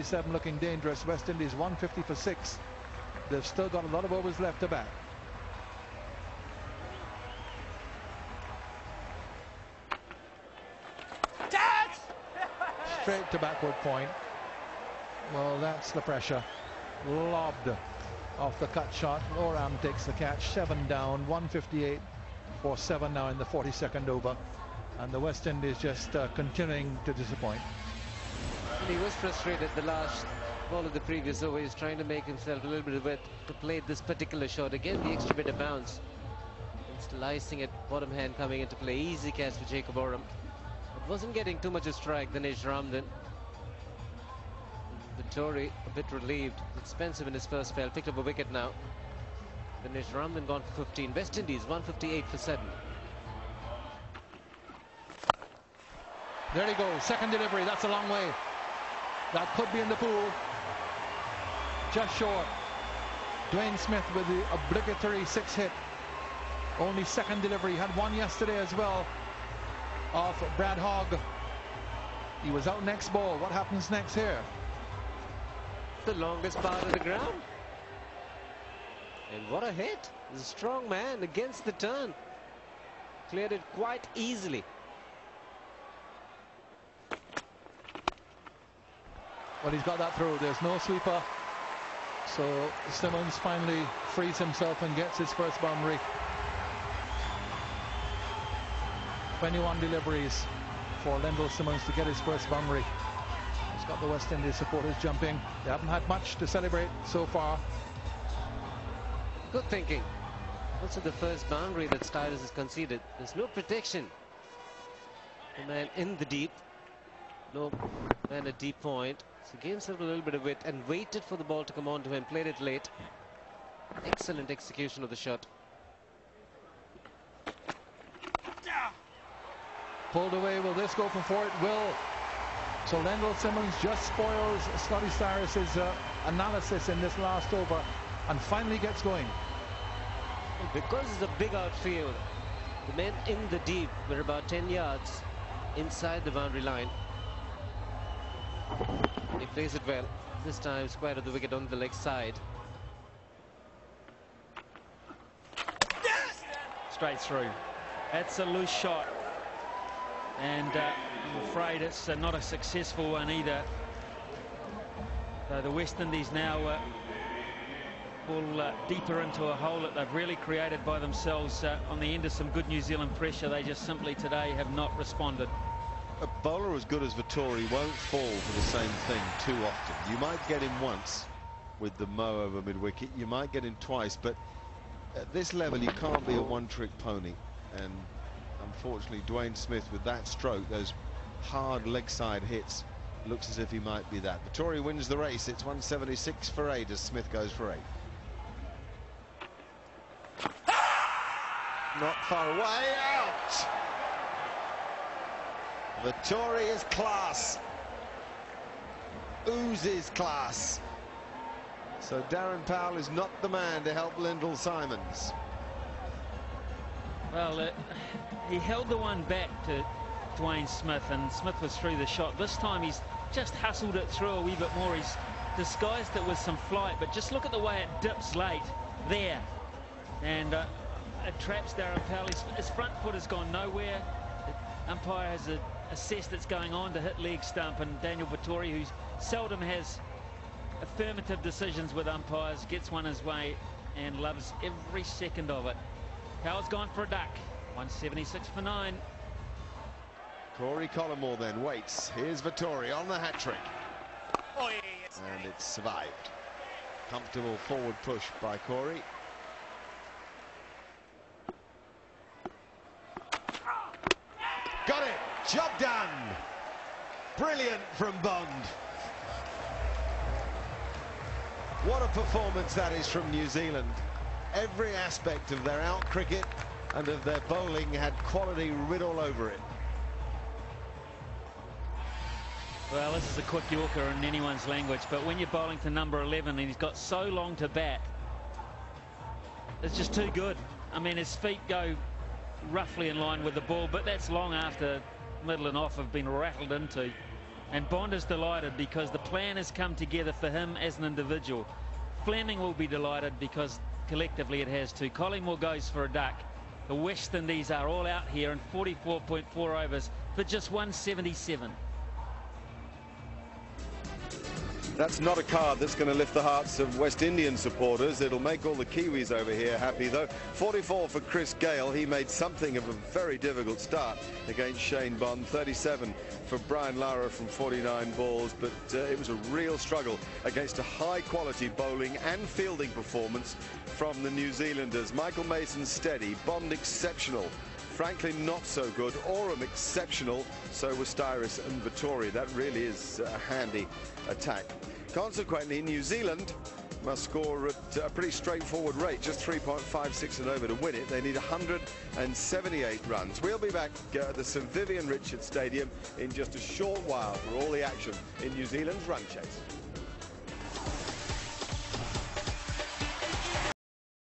7 looking dangerous. West Indies 150 for 6. They've still got a lot of overs left to bat. Straight to backward point. Well, that's the pressure. Lobbed off the cut shot. Oram takes the catch. 7 down. 158 for 7 now in the 42nd over. And the West Indies just continuing to disappoint. He was frustrated the last ball of the previous over. He's trying to make himself a little bit of it to play this particular shot. Again, the extra bit of bounce. And slicing it, bottom hand coming into play. Easy catch for Jacob Oram. It wasn't getting too much of strike. Dinesh Ramdan. Vettori a bit relieved. Expensive in his first spell. Picked up a wicket now. Dinesh Ramdan gone for 15. West Indies 158 for 7. There he goes. Second delivery. That's a long way. That could be in the pool. Just short. Dwayne Smith with the obligatory 6 hit. Only second delivery. Had one yesterday as well off Brad Hogg. He was out next ball. What happens next here? The longest part of the ground. And what a hit. He's a strong man against the turn. Cleared it quite easily. Well, he's got that through. There's no sweeper. So Simmons finally frees himself and gets his first boundary. 21 deliveries for Lendl Simmons to get his first boundary. He's got the West Indies supporters jumping. They haven't had much to celebrate so far. Good thinking. Also the first boundary that Styles has conceded. There's no protection. The man in the deep. No man at deep point. So gave himself a little bit of wit and waited for the ball to come on to him. Played it late. Excellent execution of the shot. Pulled away. Will this go for 4? It will. So Lendl Simmons just spoils Scotty Cyrus's analysis in this last over and finally gets going. Because it's a big outfield, the men in the deep were about 10 yards inside the boundary line. He plays it well. This time square of the wicket on the leg side. Straight through. That's a loose shot. And I'm afraid it's not a successful one either. So the West Indies now fall deeper into a hole that they've really created by themselves on the end of some good New Zealand pressure. They just simply today have not responded. A bowler as good as Vettori won't fall for the same thing too often. You might get him once with the Mo over mid-wicket. You might get him twice, but at this level you can't be a one-trick pony. And unfortunately Dwayne Smith with that stroke, those hard leg side hits, looks as if he might be that. Vettori wins the race. It's 176 for 8 as Smith goes for 8. Not far away, out! Vettori is class. Oozes class. So Darren Powell is not the man to help Lendl Simons. Well, he held the one back to Dwayne Smith, and Smith was through the shot. This time he's just hustled it through a wee bit more. He's disguised it with some flight, but just look at the way it dips late there. And it traps Darren Powell. His front foot has gone nowhere. The umpire has assessed it's going on to hit leg stump, and Daniel Vettori, who seldom has affirmative decisions with umpires, gets one his way and loves every second of it. Powell's gone for a duck. 176 for 9. Corey Collymore then waits. Here's Vettori on the hat-trick. Oh, yes. And it's survived. Comfortable forward push by Corey. Got it! Job done! Brilliant from Bond. What a performance that is from New Zealand. Every aspect of their out cricket and of their bowling had quality writ all over it. Well, this is a quick Yorker in anyone's language, but when you're bowling to number 11 and he's got so long to bat, it's just too good. I mean, his feet go roughly in line with the ball, but that's long after middle and off have been rattled into. And Bond is delighted because the plan has come together for him as an individual. Fleming will be delighted because collectively it has too. Collingwood goes for a duck. The West Indies are all out here in 44.4 overs for just 177. That's not a card that's going to lift the hearts of West Indian supporters. It'll make all the Kiwis over here happy, though. 44 for Chris Gayle. He made something of a very difficult start against Shane Bond. 37 for Brian Lara from 49 balls, but it was a real struggle against a high-quality bowling and fielding performance from the New Zealanders. Michael Mason steady, Bond exceptional. Franklin not so good, Oram exceptional, so was Styris and Vettori. That really is a handy attack. Consequently, New Zealand must score at a pretty straightforward rate, just 3.56 and over to win it. They need 178 runs. We'll be back at the Sir Vivian Richards Stadium in just a short while for all the action in New Zealand's run chase.